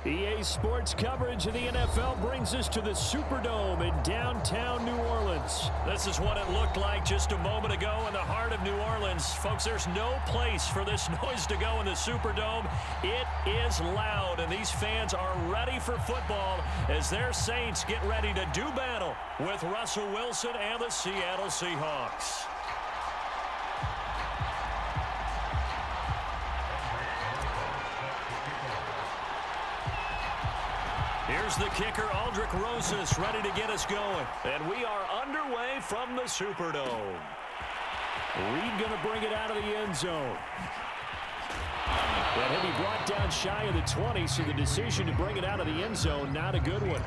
EA Sports coverage of the NFL brings us to the Superdome in downtown New Orleans. This is what it looked like just a moment ago in the heart of New Orleans. Folks, there's no place for this noise to go in the Superdome. It is loud, and these fans are ready for football as their Saints get ready to do battle with Russell Wilson and the Seattle Seahawks. Here's the kicker, Aldrick Rosas, ready to get us going. And we are underway from the Superdome. Reed going to bring it out of the end zone. But he'll be brought down shy of the 20, so the decision to bring it out of the end zone, not a good one.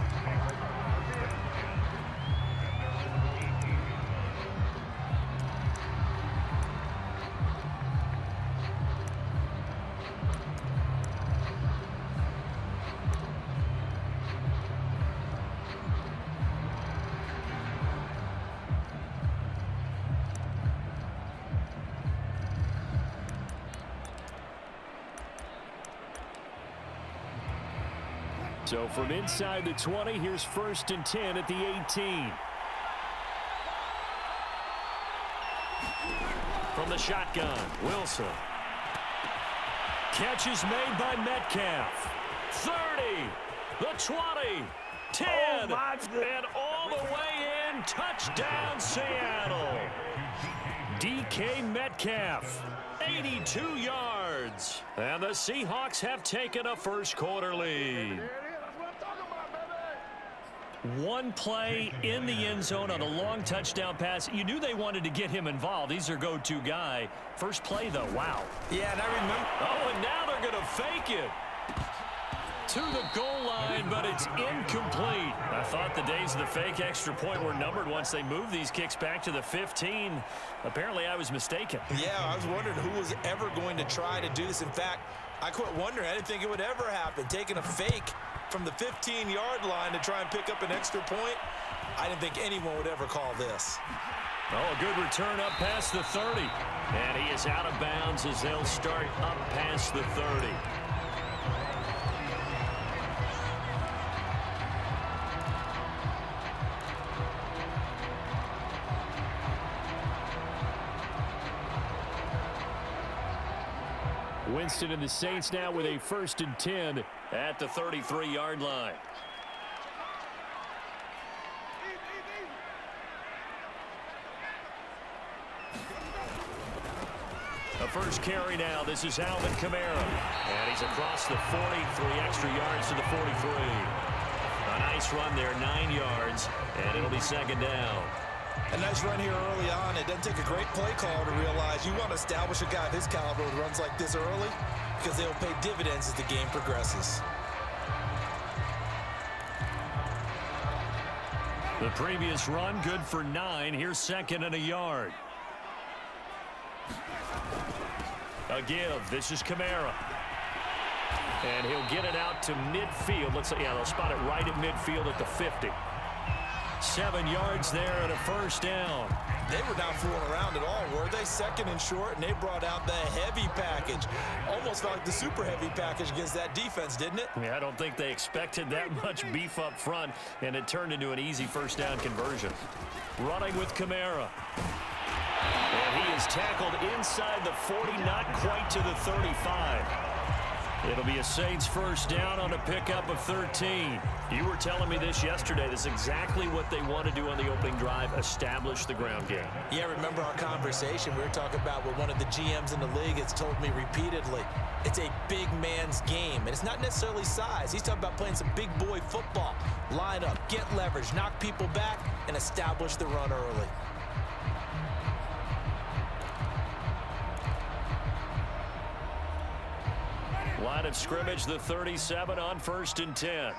So from inside the 20, here's 1st and 10 at the 18. From the shotgun, Wilson. Catch is made by Metcalf. 30, the 20, 10, and all the way in. Touchdown, Seattle. DK Metcalf, 82 yards. And the Seahawks have taken a first quarter lead. One play in the end zone on a long touchdown pass. You knew they wanted to get him involved. He's their go-to guy. First play, though, wow. Yeah, and I remember. Oh, and now they're going to fake it to the goal line, but it's incomplete. I thought the days of the fake extra point were numbered once they moved these kicks back to the 15. Apparently, I was mistaken. Yeah, I was wondering who was ever going to try to do this. In fact, I quit wondering. I didn't think it would ever happen. Taking a fake from the 15-yard line to try and pick up an extra point, I didn't think anyone would ever call this. Oh, a good return up past the 30. And he is out of bounds as they'll start up past the 30. Winston and the Saints now with a 1st and 10 at the 33-yard line. The first carry now. This is Alvin Kamara. And he's across the 40, 3 extra yards to the 43. A nice run there, 9 yards, and it'll be 2nd down. A nice run here early on. It doesn't take a great play call to realize you want to establish a guy of his caliber who runs like this early because they'll pay dividends as the game progresses. The previous run, good for 9. Here's 2nd and a yard. A give. This is Kamara. And he'll get it out to midfield. Let's say, yeah, they'll spot it right at midfield at the 50. 7 yards there and a 1st down. They were not fooling around at all, were they? 2nd and short, and they brought out the heavy package. Almost felt like the super heavy package against that defense, didn't it? Yeah, I don't think they expected that much beef up front, and it turned into an easy 1st down conversion. Running with Kamara. And he is tackled inside the 40, not quite to the 35. It'll be a Saints 1st down on a pickup of 13. You were telling me this yesterday. This is exactly what they want to do on the opening drive, establish the ground game. Yeah, remember our conversation. We were talking about what one of the GMs in the league has told me repeatedly. It's a big man's game, and it's not necessarily size. He's talking about playing some big boy football. Line up, get leverage, knock people back, and establish the run early. Line of scrimmage, the 37 on 1st and 10.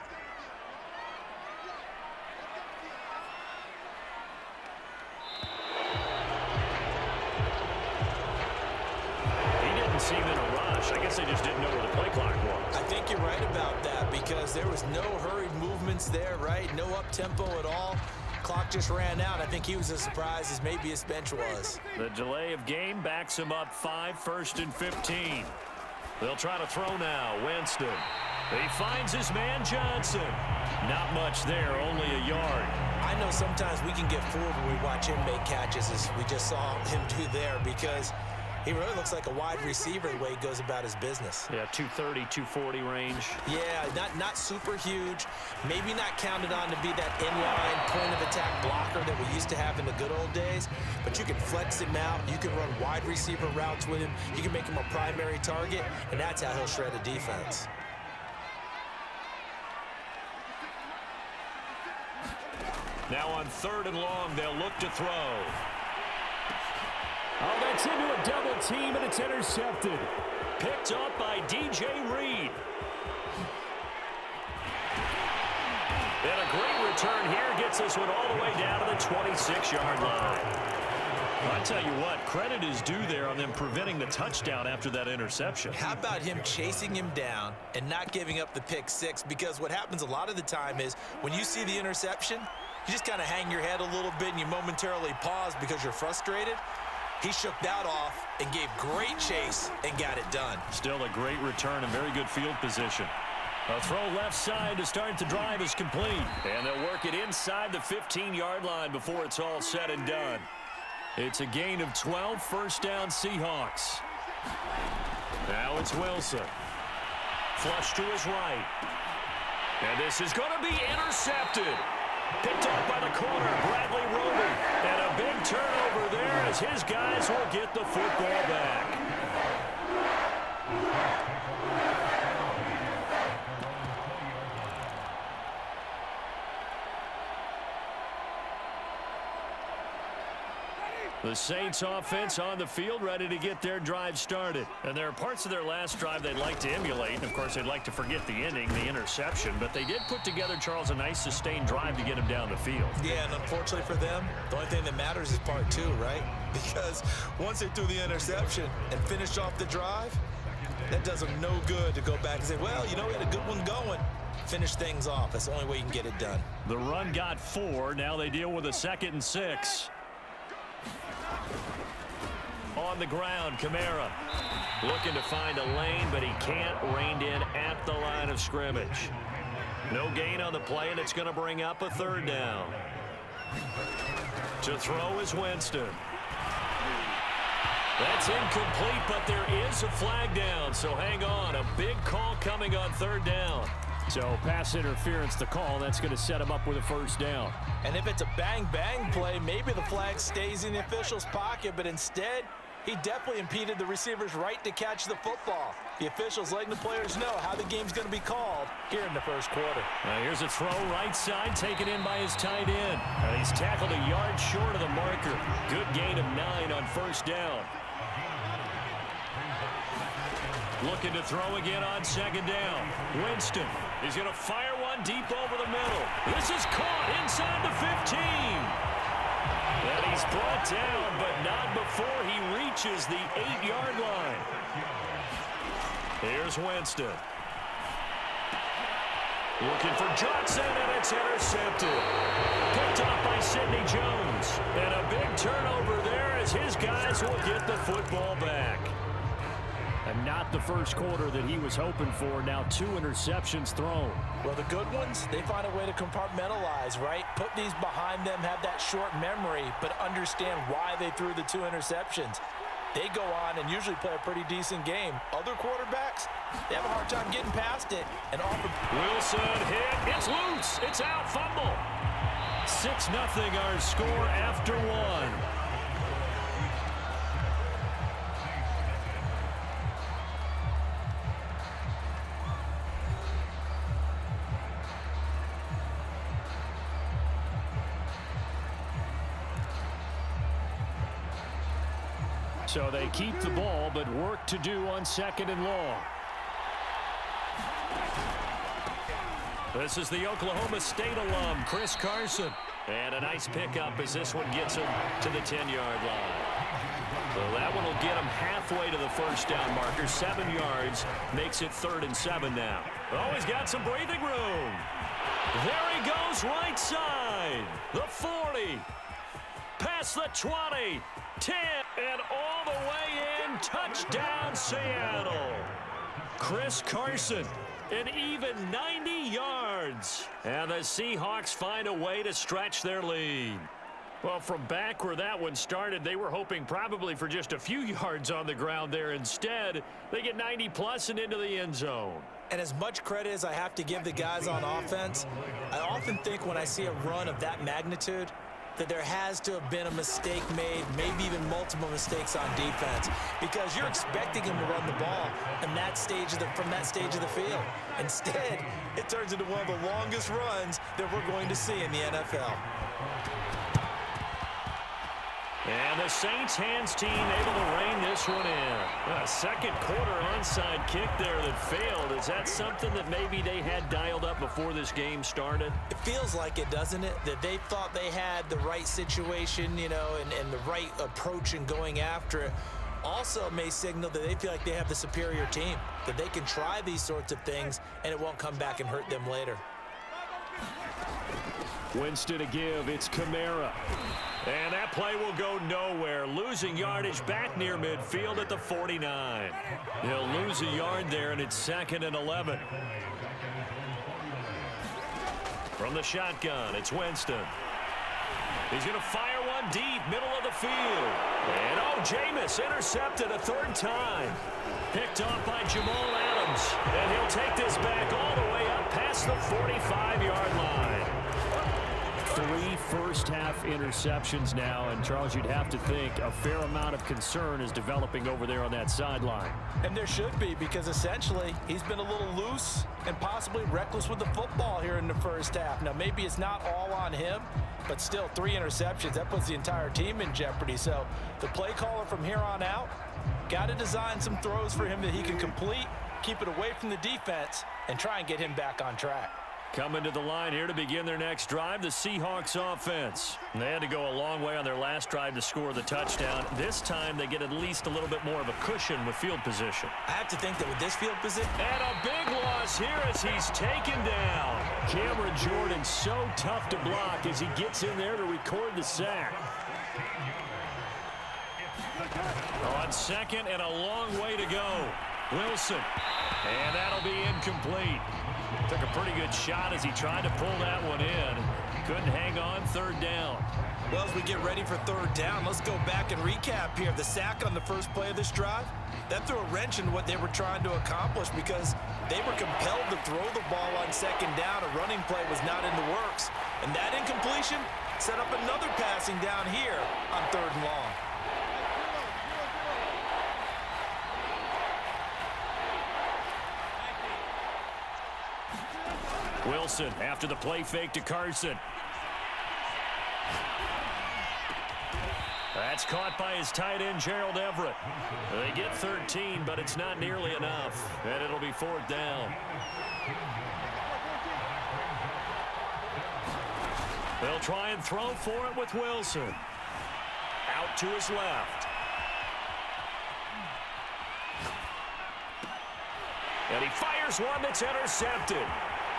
He didn't seem in a rush. I guess they just didn't know where the play clock was. I think you're right about that because there was no hurried movements there, right? No up-tempo at all. Clock just ran out. I think he was as surprised as maybe his bench was. The delay of game backs him up 5, 1st and 15. They'll try to throw now. Winston. He finds his man Johnson. Not much there, only a yard. I know sometimes we can get fooled when we watch him make catches, as we just saw him do there, because he really looks like a wide receiver the way he goes about his business. Yeah, 230, 240 range. Yeah, not super huge. Maybe not counted on to be that inline point-of-attack blocker that we used to have in the good old days. But you can flex him out. You can run wide receiver routes with him. You can make him a primary target, and that's how he'll shred a defense. Now on 3rd and long, they'll look to throw. Oh, that's into a double team, and it's intercepted. Picked up by DJ Reed. And a great return here gets this one all the way down to the 26-yard line. I tell you what, credit is due there on them preventing the touchdown after that interception. How about him chasing him down and not giving up the pick six? Because what happens a lot of the time is when you see the interception, you just kind of hang your head a little bit and you momentarily pause because you're frustrated. He shook that off and gave great chase and got it done. Still a great return and very good field position. A throw left side to start the drive is complete. And they'll work it inside the 15-yard line before it's all said and done. It's a gain of 12, first down Seahawks. Now it's Wilson. Flush to his right. And this is going to be intercepted. Picked off by the corner, Bradley Roby. And a big turnover there as his guys will get the football back. The Saints offense on the field ready to get their drive started. And there are parts of their last drive they'd like to emulate. And, of course, they'd like to forget the inning, the interception. But they did put together, Charles, a nice sustained drive to get him down the field. Yeah, and unfortunately for them, the only thing that matters is part two, right? Because once they threw the interception and finished off the drive, that does them no good to go back and say, well, you know, we had a good one going. Finish things off. That's the only way you can get it done. The run got 4. Now they deal with a 2nd and 6. On the ground, Kamara looking to find a lane, but he can't. Reined in at the line of scrimmage. No gain on the play, and it's going to bring up a 3rd down. To throw is Winston. That's incomplete, but there is a flag down, so hang on. A big call coming on 3rd down. So pass interference, the call. That's going to set him up with a 1st down. And if it's a bang-bang play, maybe the flag stays in the official's pocket, but instead, he definitely impeded the receiver's right to catch the football. The officials letting the players know how the game's going to be called here in the 1st quarter. Here's a throw right side, taken in by his tight end. And he's tackled a yard short of the marker. Good gain of 9 on 1st down. Looking to throw again on 2nd down. Winston is going to fire one deep over the middle. This is caught inside the 15. And he's brought down, but not before he reaches the 8-yard line. Here's Winston. Looking for Johnson, and it's intercepted. Picked up by Sidney Jones. And a big turnover there as his guys will get the football back. And not the 1st quarter that he was hoping for. Now 2 interceptions thrown. Well, the good ones, they find a way to compartmentalize, right? Put these behind them, have that short memory, but understand why they threw the 2 interceptions. They go on and usually play a pretty decent game. Other quarterbacks, they have a hard time getting past it. And offer. Wilson hit. It's loose. It's out. Fumble. 6-0 our score after 1. So they keep the ball, but work to do on 2nd and long. This is the Oklahoma State alum, Chris Carson. And a nice pickup as this one gets him to the 10-yard line. So that one will get him halfway to the 1st down marker. 7 yards makes it 3rd and 7 now. Oh, he's got some breathing room. There he goes right side. The 40. Past the 20. 10. And all the way in. Touchdown, Seattle. Chris Carson An even 90 yards. And the Seahawks find a way to stretch their lead. Well, from back where that one started, they were hoping probably for just a few yards on the ground there. Instead, they get 90-plus and into the end zone. And as much credit as I have to give the guys on offense, I often think when I see a run of that magnitude that there has to have been a mistake made, maybe even multiple mistakes on defense, because you're expecting him to run the ball in that stage from that stage of the field. Instead, it turns into one of the longest runs that we're going to see in the NFL. And the Saints hands team able to rein this one in. A second quarter onside kick there that failed. Is that something that maybe they had dialed up before this game started? It feels like it, doesn't it? That they thought they had the right situation, you know, and the right approach in going after it. Also may signal that they feel like they have the superior team, that they can try these sorts of things and it won't come back and hurt them later. Winston to give. It's Kamara. And that play will go nowhere. Losing yardage back near midfield at the 49. He'll lose a yard there, and it's 2nd and 11. From the shotgun, it's Winston. He's going to fire one deep, middle of the field. And, Jameis intercepted a third time. Picked off by Jamal Adams. And he'll take this back all the way up past the 45-yard line. 3 first-half interceptions now, and Charles, you'd have to think a fair amount of concern is developing over there on that sideline. And there should be, because essentially he's been a little loose and possibly reckless with the football here in the first half. Now, maybe it's not all on him, but still 3 interceptions. That puts the entire team in jeopardy. So the play caller from here on out got to design some throws for him that he can complete, keep it away from the defense, and try and get him back on track. Coming to the line here to begin their next drive, the Seahawks offense. They had to go a long way on their last drive to score the touchdown. This time they get at least a little bit more of a cushion with field position. I have to think that with this field position. And a big loss here as he's taken down. Cameron Jordan so tough to block as he gets in there to record the sack. On 2nd and a long way to go. Wilson. And that'll be incomplete. Took a pretty good shot as he tried to pull that one in. Couldn't hang on, 3rd down. Well, as we get ready for 3rd down, let's go back and recap here. The sack on the first play of this drive, that threw a wrench in what they were trying to accomplish because they were compelled to throw the ball on 2nd down. A running play was not in the works. And that incompletion set up another passing down here on 3rd and long. Wilson after the play fake to Carson. That's caught by his tight end, Gerald Everett. They get 13, but it's not nearly enough, and it'll be 4th down. They'll try and throw for it with Wilson. Out to his left. And he fires one that's intercepted.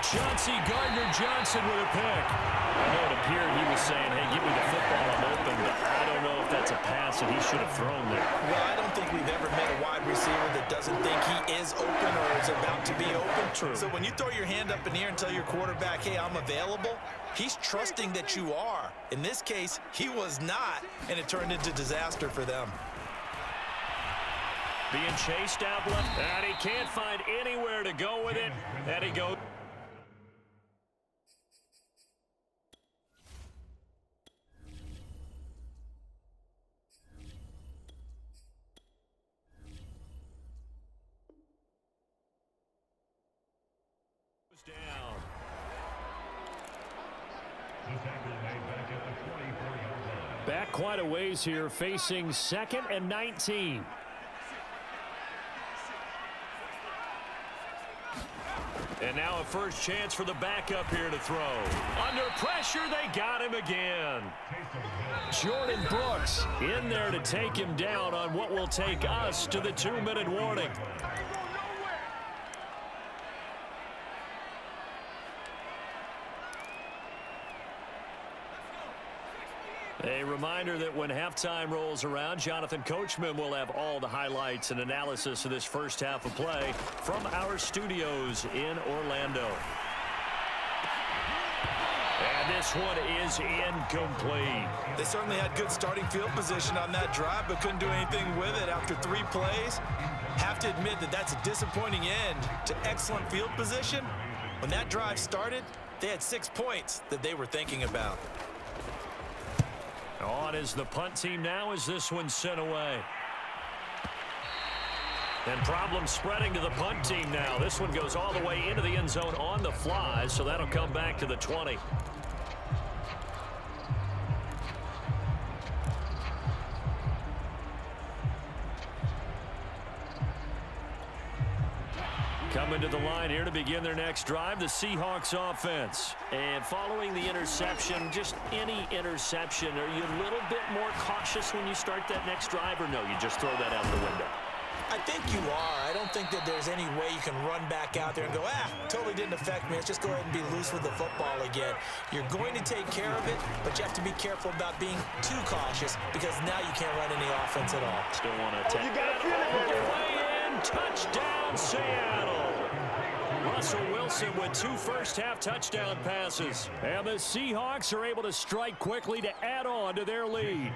Chauncey Gardner-Johnson with a pick. I know it appeared he was saying, hey, give me the football, I'm open, but I don't know if that's a pass that he should have thrown there. Well, I don't think we've ever met a wide receiver that doesn't think he is open or is about to be open. True. So when you throw your hand up in the air and tell your quarterback, hey, I'm available, he's trusting that you are. In this case, he was not, and it turned into disaster for them. Being chased out left, and he can't find anywhere to go with it, and he goes. Down. Back quite a ways here, facing 2nd and 19. And now a first chance for the backup here to throw. Under pressure, they got him again. Jordan Brooks in there to take him down on what will take us to the 2-minute warning. A reminder that when halftime rolls around, Jonathan Coachman will have all the highlights and analysis of this first half of play from our studios in Orlando. And this one is incomplete. They certainly had good starting field position on that drive, but couldn't do anything with it after 3 plays. Have to admit that that's a disappointing end to excellent field position. When that drive started, they had 6 points that they were thinking about. On is the punt team now as this one's sent away. And problem spreading to the punt team now. This one goes all the way into the end zone on the fly, so that'll come back to the 20. Coming to the line here to begin their next drive, the Seahawks offense. And following the interception, just any interception, are you a little bit more cautious when you start that next drive, or no, you just throw that out the window? I think you are. I don't think that there's any way you can run back out there and go, totally didn't affect me. Let's just go ahead and be loose with the football again. You're going to take care of it, but you have to be careful about being too cautious because now you can't run any offense at all. Still want to attack. You got to feel it. All the way in. Touchdown, Seattle. Russell Wilson with 2 first-half touchdown passes. And the Seahawks are able to strike quickly to add on to their lead.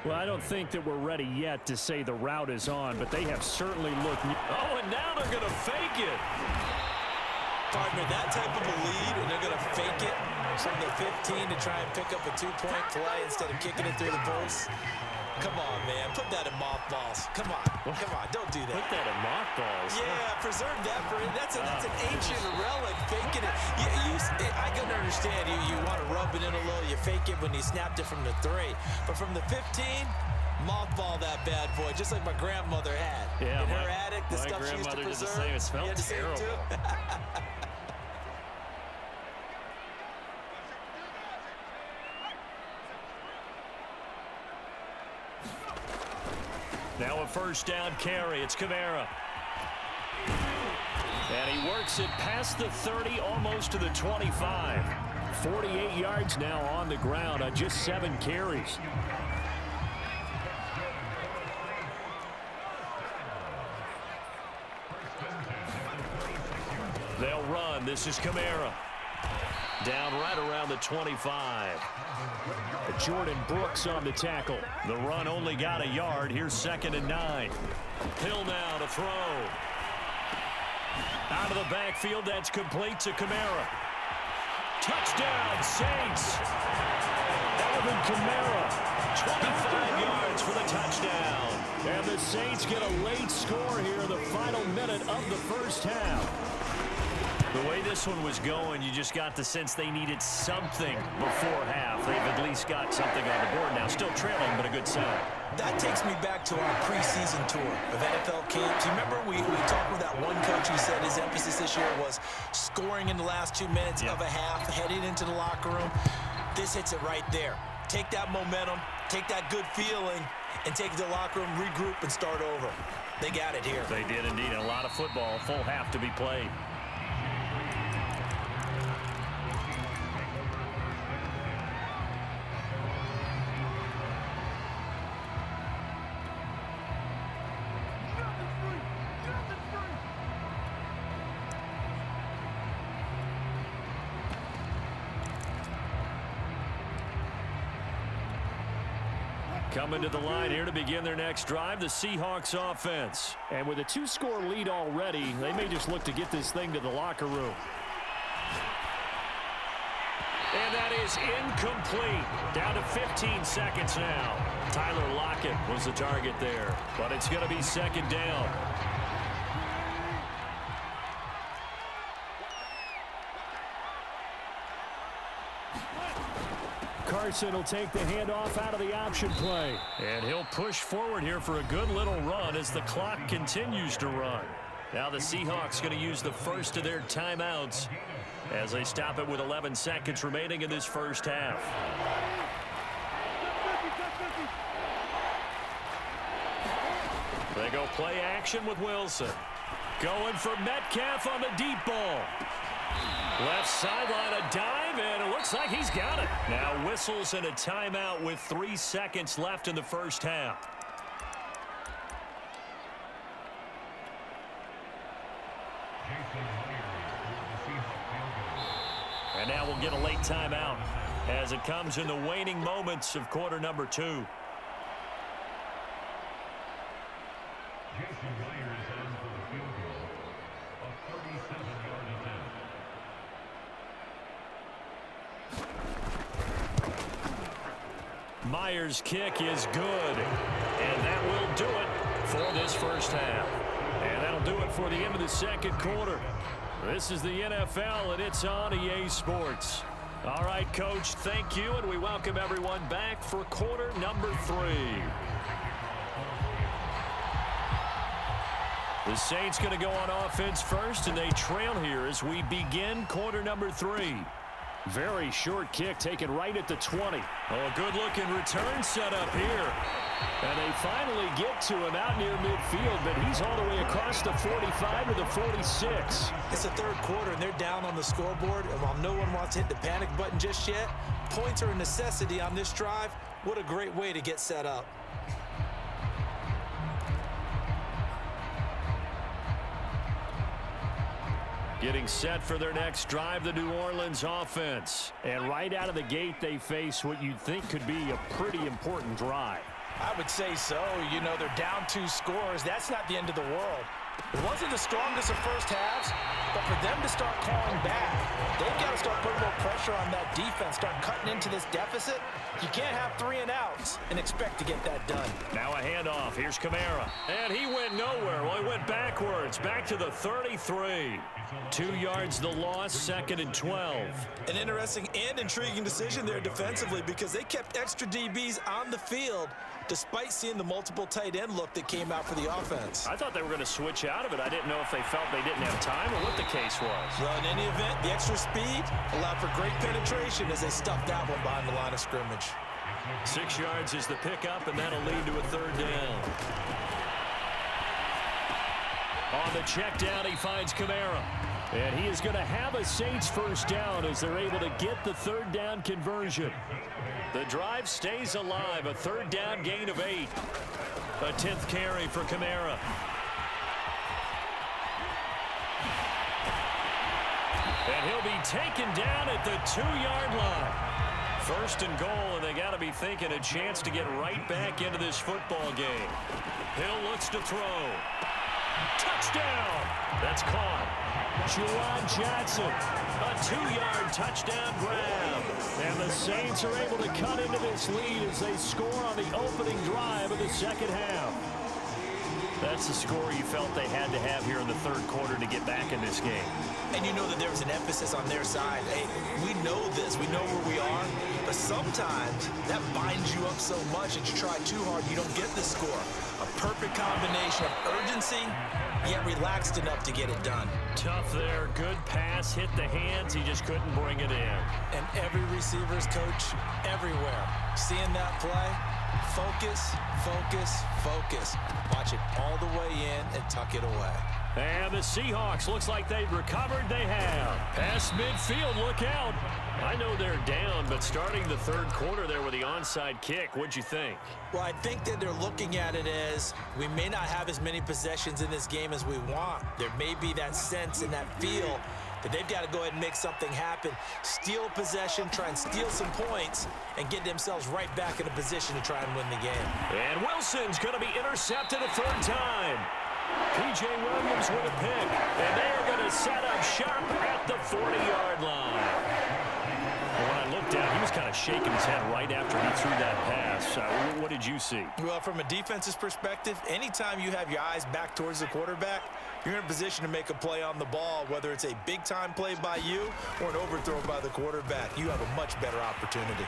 Well, I don't think that we're ready yet to say the route is on, but they have certainly looked. Oh, and now they're going to fake it. Partner, that type of a lead, and they're going to fake it from the 15 to try and pick up a 2-point play instead of kicking it through the post. Come on, man. Put that in mothballs. Come on. Come on. Don't do that. Put that in mothballs. Yeah, preserve that for it. That's an ancient relic, faking it. I can understand you want to rub it in a little. You fake it when you snapped it from the 3. But from the 15, mothball that bad boy, just like my grandmother had. Yeah, in her attic, the stuff she used to preserve. It smelled terrible. Now a first down carry. It's Kamara. And he works it past the 30, almost to the 25. 48 yards now on the ground on just 7 carries. They'll run. This is Kamara. Down right around the 25. Jordan Brooks on the tackle. The run only got a yard. Here's 2nd and 9. Hill now to throw. Out of the backfield, that's complete to Kamara. Touchdown, Saints. Alvin Kamara, 25 yards for the touchdown. And the Saints get a late score here in the final minute of the first half. The way this one was going, you just got the sense they needed something before half. They've at least got something on the board now. Still trailing, but a good sign. That takes me back to our preseason tour of NFL camps. You remember we talked with that one coach who said his emphasis this year was scoring in the last 2 minutes of a half, heading into the locker room. This hits it right there. Take that momentum, take that good feeling, and take it to the locker room, regroup, and start over. They got it here. They did indeed. And a lot of football, full half to be played. Coming to the line here to begin their next drive, the Seahawks offense. And with a 2-score lead already, they may just look to get this thing to the locker room. And that is incomplete. Down to 15 seconds now. Tyler Lockett was the target there, but it's going to be 2nd down. Carson will take the handoff out of the option play. And he'll push forward here for a good little run as the clock continues to run. Now the Seahawks going to use the first of their timeouts as they stop it with 11 seconds remaining in this first half. They go play action with Wilson. Going for Metcalf on the deep ball. Left sideline, a dive, and it looks like he's got it. Now whistles and a timeout with 3 seconds left in the first half. And now we'll get a late timeout as it comes in the waning moments of quarter number 2. Myers' kick is good, and that will do it for this first half. And that'll do it for the end of the second quarter. This is the NFL, and it's on EA Sports. All right, Coach, thank you, and we welcome everyone back for quarter number 3. The Saints going to go on offense first, and they trail here as we begin quarter number 3. Very short kick taken right at the 20. Oh, a good-looking return set up here. And they finally get to him out near midfield, but he's all the way across the 45 to the 46. It's the third quarter, and they're down on the scoreboard. And while no one wants to hit the panic button just yet, points are a necessity on this drive. What a great way to get set up. Getting set for their next drive, the New Orleans offense. And right out of the gate, they face what you'd think could be a pretty important drive. I would say so. You know, they're down 2 scores. That's not the end of the world. It wasn't the strongest of first halves, but for them to start calling back, they've got to start putting more pressure on that defense, start cutting into this deficit. You can't have 3 and outs and expect to get that done. Now a handoff. Here's Kamara. And he went nowhere. Well, he went backwards, back to the 33. 2 yards the loss, 2nd and 12. An interesting and intriguing decision there defensively because they kept extra DBs on the field despite seeing the multiple tight end look that came out for the offense. I thought they were going to switch out of it. I didn't know if they felt they didn't have time or what the case was. Well, in any event, the extra speed allowed for great penetration as they stuffed that one behind the line of scrimmage. 6 yards is the pickup, and that'll lead to a 3rd down. On the check down, he finds Kamara. And he is going to have a Saints first down as they're able to get the 3rd down conversion. The drive stays alive, a 3rd down gain of 8. A 10th carry for Kamara. And he'll be taken down at the 2-yard line. 1st and goal, and they got to be thinking a chance to get right back into this football game. Hill looks to throw. Touchdown! That's caught. Juwan Johnson, a 2-yard touchdown grab. And the Saints are able to cut into this lead as they score on the opening drive of the second half. That's the score you felt they had to have here in the 3rd quarter to get back in this game. And you know that there was an emphasis on their side. Hey, we know this. We know where we are. But sometimes that binds you up so much that you try too hard, you don't get the score. A perfect combination of urgency, yet relaxed enough to get it done. Tough there. Good pass. Hit the hands. He just couldn't bring it in. And every receiver's coach everywhere. Seeing that play, focus, focus, focus. Watch it all the way in and tuck it away. And the Seahawks, looks like they've recovered. They have. Past midfield, look out. I know they're down, but starting the 3rd quarter there with the onside kick, what'd you think? Well, I think that they're looking at it as we may not have as many possessions in this game as we want. There may be that sense and that feel that they've got to go ahead and make something happen. Steal possession, try and steal some points, and get themselves right back in a position to try and win the game. And Wilson's going to be intercepted a 3rd time. P.J. Williams with a pick, and they're going to set up shop at the 40-yard line. When I looked at, he was kind of shaking his head right after he threw that pass. What did you see? Well, from a defense's perspective, anytime you have your eyes back towards the quarterback, you're in a position to make a play on the ball, whether it's a big-time play by you or an overthrow by the quarterback. You have a much better opportunity.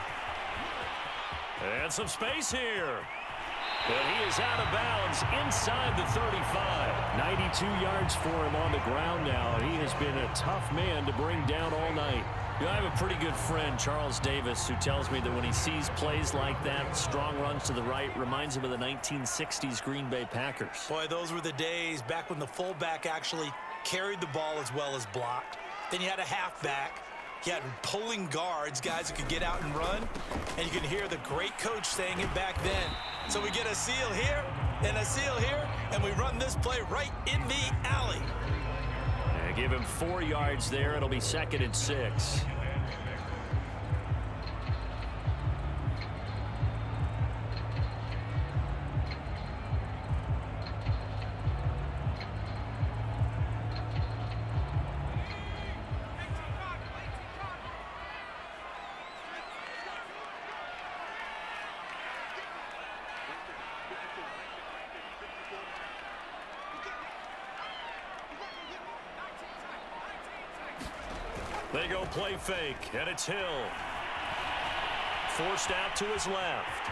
And some space here. And he is out of bounds inside the 35. 92 yards for him on the ground now. He has been a tough man to bring down all night. You know, I have a pretty good friend, Charles Davis, who tells me that when he sees plays like that, strong runs to the right, reminds him of the 1960s Green Bay Packers. Boy, those were the days back when the fullback actually carried the ball as well as blocked. Then you had a halfback. You had pulling guards, guys who could get out and run. And you can hear the great coach saying it back then. So we get a seal here and a seal here, and we run this play right in the alley. Yeah, give him 4 yards there. It'll be 2nd and 6. They go play fake, and it's Hill. Forced out to his left.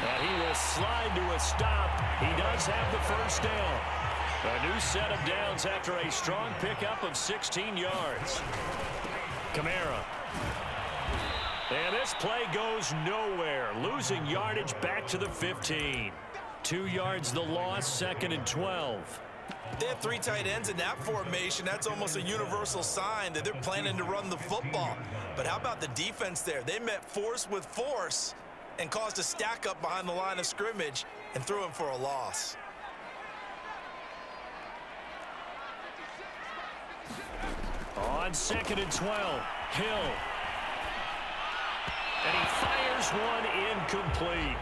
And he will slide to a stop. He does have the first down. A new set of downs after a strong pickup of 16 yards. Kamara. And this play goes nowhere. Losing yardage back to the 15. 2 yards the loss, 2nd and 12. They have 3 tight ends in that formation. That's almost a universal sign that they're planning to run the football. But how about the defense there? They met force with force and caused a stack up behind the line of scrimmage and threw him for a loss. On 2nd and 12, Hill. And he fires one incomplete.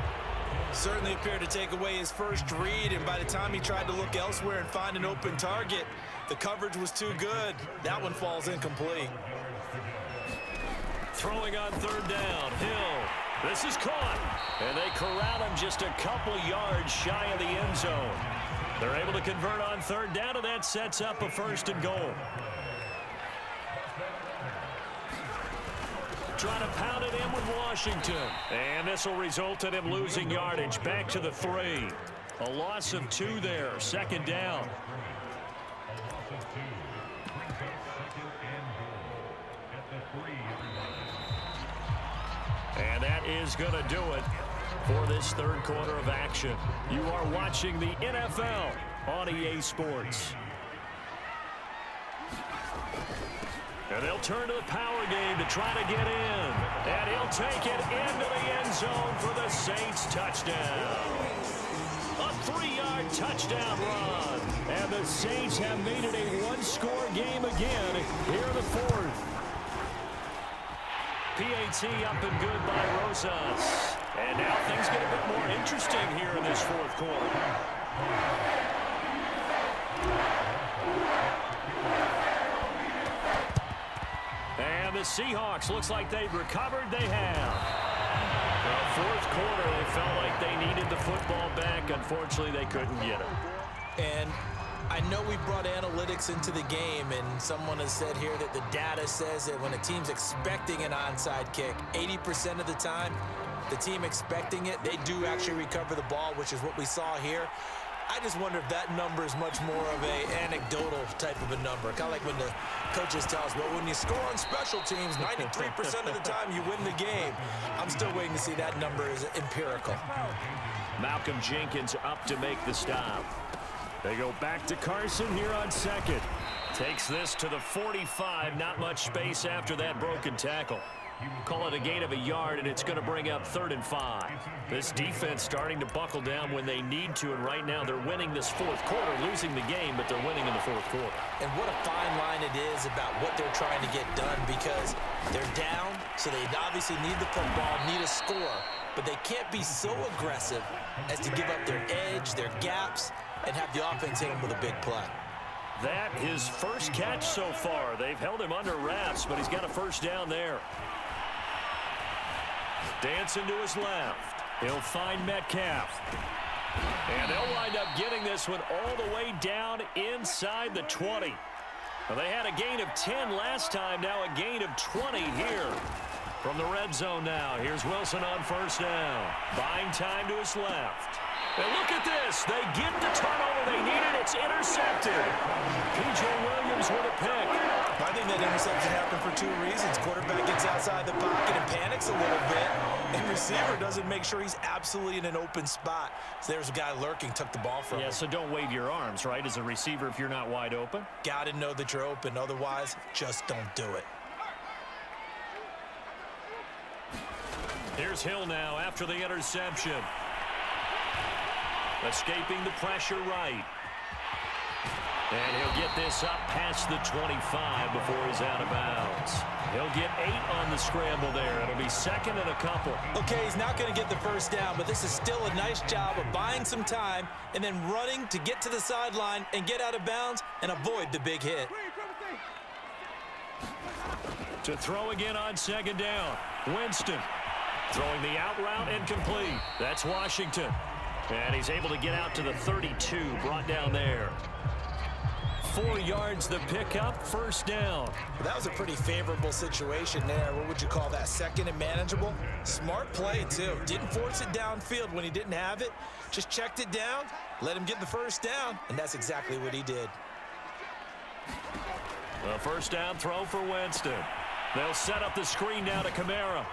Certainly appeared to take away his first read, and by the time he tried to look elsewhere and find an open target, the coverage was too good. That one falls incomplete. Throwing on 3rd down, Hill. This is caught, and they corral him just a couple yards shy of the end zone. They're able to convert on 3rd down, and that sets up a 1st and goal. Trying to pound it in with Washington. And this will result in him losing yardage back to the 3. A loss of 2 there. 2nd down. And that is going to do it for this 3rd quarter of action. You are watching the NFL on EA Sports. And they'll turn to the power game to try to get in. And he'll take it into the end zone for the Saints touchdown. A 3-yard touchdown run. And the Saints have made it a 1-score game again here in the 4th. PAT up and good by Rosas. And now things get a bit more interesting here in this 4th quarter. And the Seahawks, looks like they've recovered. They have. The 4th quarter, they felt like they needed the football back. Unfortunately, they couldn't get it. And I know we brought analytics into the game, and someone has said here that the data says that when a team's expecting an onside kick, 80% of the time, the team expecting it, they do actually recover the ball, which is what we saw here. I just wonder if that number is much more of an anecdotal type of a number. Kind of like when the coaches tell us, well, when you score on special teams, 93% of the time you win the game. I'm still waiting to see that number is empirical. Malcolm Jenkins up to make the stop. They go back to Carson here on 2nd. Takes this to the 45. Not much space after that broken tackle. Call it a gain of a yard, and it's going to bring up 3rd and 5. This defense starting to buckle down when they need to, and right now they're winning this 4th quarter, losing the game, but they're winning in the 4th quarter. And what a fine line it is about what they're trying to get done, because they're down, so they obviously need the football, need a score, but they can't be so aggressive as to give up their edge, their gaps, and have the offense hit them with a big play. That his first catch so far. They've held him under wraps, but he's got a 1st down there. Dancing to his left. He'll find Metcalf. And they'll wind up getting this one all the way down inside the 20. Well, they had a gain of 10 last time, now a gain of 20 here. From the red zone now, here's Wilson on 1st down. Buying time to his left. And look at this. They get the turnover they needed. It's intercepted. P.J. Williams with a pick. I think that interception happened for two reasons. Quarterback gets outside the pocket and panics a little bit, and receiver doesn't make sure he's absolutely in an open spot. So there's a guy lurking, took the ball from him. Yeah, so don't wave your arms, right, as a receiver if you're not wide open. Got to know that you're open. Otherwise, just don't do it. Here's Hill now after the interception. Escaping the pressure right. And he'll get this up past the 25 before he's out of bounds. He'll get 8 on the scramble there. It'll be second and a couple. Okay, he's not going to get the first down, but this is still a nice job of buying some time and then running to get to the sideline and get out of bounds and avoid the big hit. To throw again on second down. Winston throwing the out route incomplete. That's Washington. And he's able to get out to the 32, brought down there. 4 yards the pickup, first down. Well, that was a pretty favorable situation there. What would you call that? Second and manageable? Smart play, too. Didn't force it downfield when he didn't have it. Just checked it down, let him get the first down, and that's exactly what he did. A first down throw for Winston. They'll set up the screen now to Kamara.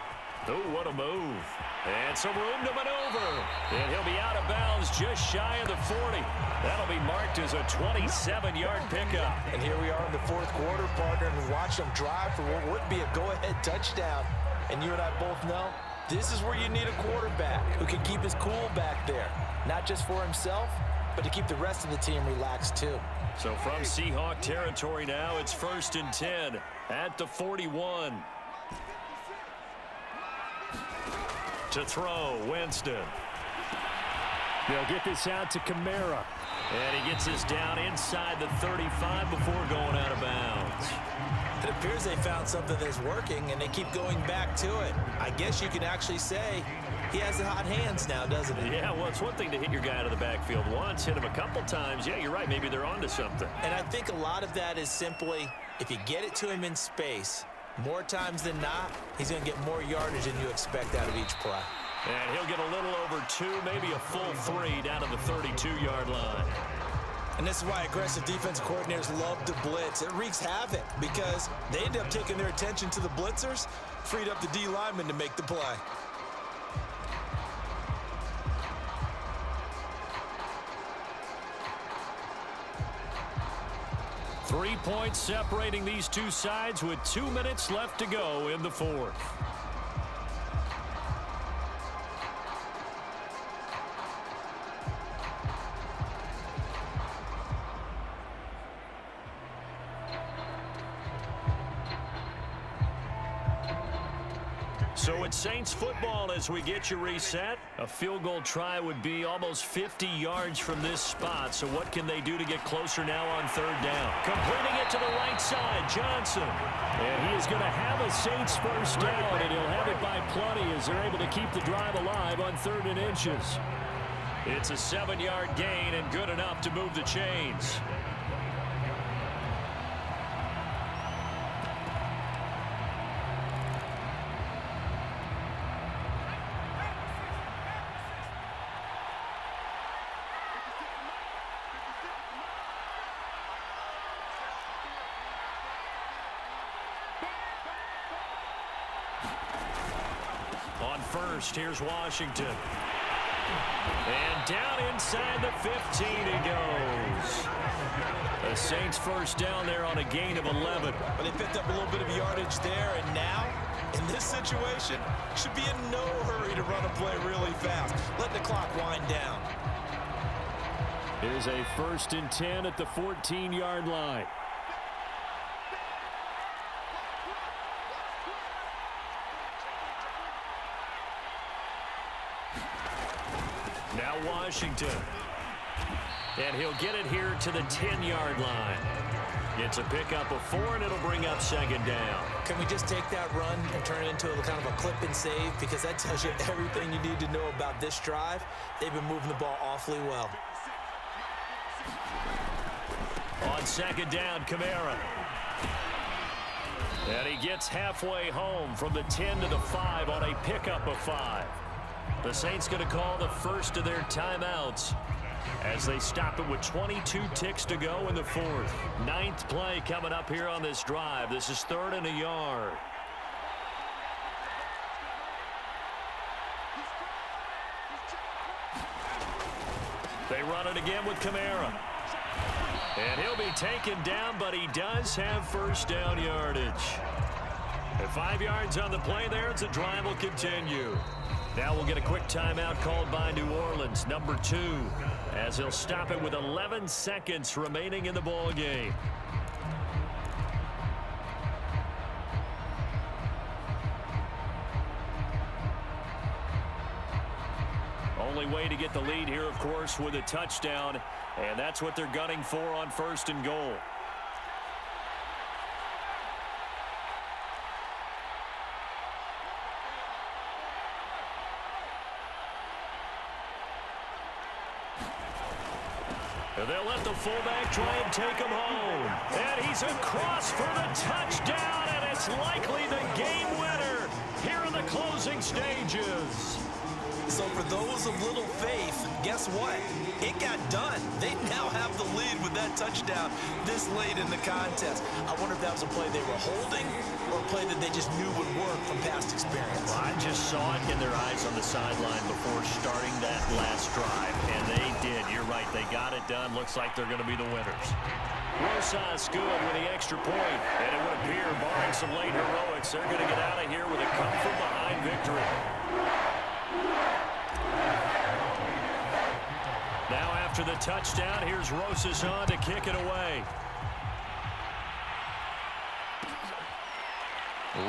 Oh, what a move. And some room to maneuver. And he'll be out of bounds just shy of the 40. That'll be marked as a 27-yard pickup. And here we are in the fourth quarter, partner, and watch them drive for what would be a go-ahead touchdown. And you and I both know this is where you need a quarterback who can keep his cool back there. Not just for himself, but to keep the rest of the team relaxed too. So from Seahawk territory now, it's 1st and 10 at the 41. To throw, Winston. They'll get this out to Kamara. And he gets this down inside the 35 before going out of bounds. It appears they found something that's working, and they keep going back to it. I guess you can actually say he has the hot hands now, doesn't he? Yeah, well, it's one thing to hit your guy out of the backfield once, hit him a couple times. Yeah, you're right. Maybe they're onto something. And I think a lot of that is simply if you get it to him in space, more times than not, he's going to get more yardage than you expect out of each play. And he'll get a little over 2, maybe a full 3 down to the 32-yard line. And this is why aggressive defensive coordinators love to blitz. It wreaks havoc because they end up taking their attention to the blitzers, freed up the D lineman to make the play. Three points separating these two sides with 2 minutes left to go in the fourth. So it's Saints football as we get you reset. A field goal try would be almost 50 yards from this spot. So what can they do to get closer now on third down? Completing it to the right side, Johnson. And he is going to have a Saints first down, and he'll have it by plenty as they're able to keep the drive alive on 3rd and inches. It's a 7-yard gain and good enough to move the chains. On first, here's Washington. And down inside the 15 he goes. The Saints first down there on a gain of 11. But they picked up a little bit of yardage there, and now, in this situation, should be in no hurry to run a play really fast. Let the clock wind down. Here's a 1st and 10 at the 14-yard line. Now Washington. And he'll get it here to the 10-yard line. It's a pickup of 4, and it'll bring up 2nd down. Can we just take that run and turn it into a kind of a clip and save? Because that tells you everything you need to know about this drive. They've been moving the ball awfully well. On 2nd down, Kamara. And he gets halfway home from the 10 to the 5 on a pickup of 5. The Saints going to call the first of their timeouts. as they stop it with 22 ticks to go in the fourth. Ninth play coming up here on this drive. This is 3rd and a yard. They run it again with Kamara. And he'll be taken down, but he does have first down yardage. At 5 yards on the play there, the drive will continue. Now we'll get a quick timeout called by New Orleans, number 2, as he'll stop it with 11 seconds remaining in the ball game. Only way to get the lead here, of course, with a touchdown, and that's what they're gunning for on 1st and goal. And they'll let the fullback try and take him home. And he's across for the touchdown, and it's likely the game winner here in the closing stages. So for those of little faith, guess what? It got done. They now have the lead with that touchdown this late in the contest. I wonder if that was a play they were holding or a play that they just knew would work from past experience. Well, I just saw it in their eyes on the sideline before starting that last drive, and they did. You're right. They got it done. Looks like they're going to be the winners. Rosas good with the extra point, and it would appear, barring some late heroics, they're going to get out of here with a come-from-behind victory. Now after the touchdown, here's Rosas on to kick it away.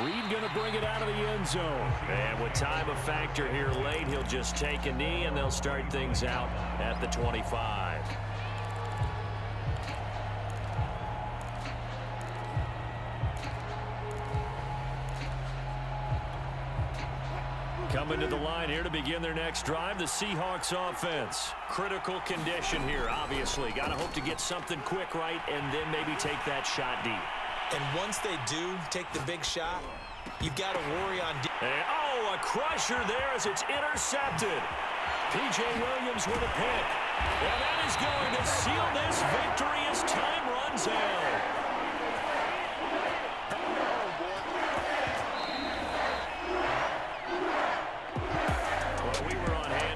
Reed going to bring it out of the end zone. And with time a factor here late, he'll just take a knee, and they'll start things out at the 25. Coming to the line here to begin their next drive, the Seahawks offense. Critical condition here, obviously. Got to hope to get something quick right and then maybe take that shot deep. And once they do take the big shot, you've got to worry on... Oh, a crusher there as it's intercepted. P.J. Williams with a pick. And that is going to seal this victory as time runs out.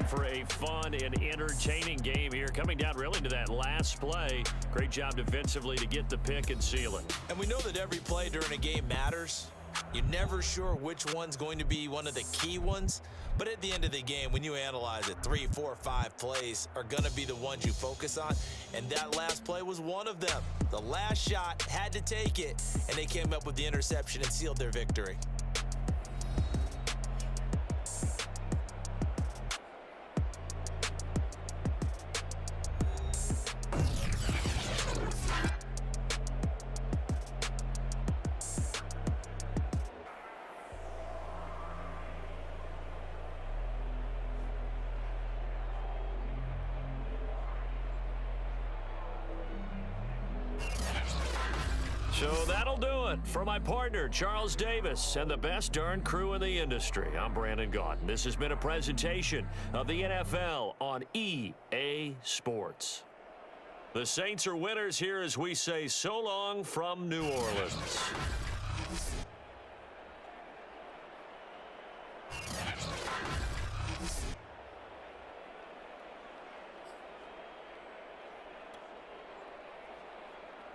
For a fun and entertaining game here, coming down really to that last play. Great job defensively to get the pick and seal it. And we know that every play during a game matters. You're never sure which one's going to be one of the key ones. But at the end of the game, when you analyze it, 3, 4, 5 plays are going to be the ones you focus on. And that last play was one of them. The last shot had to take it, and they came up with the interception and sealed their victory. So that'll do it for my partner, Charles Davis, and the best darn crew in the industry. I'm Brandon Gaudin. This has been a presentation of the NFL on EA Sports. The Saints are winners here as we say so long from New Orleans.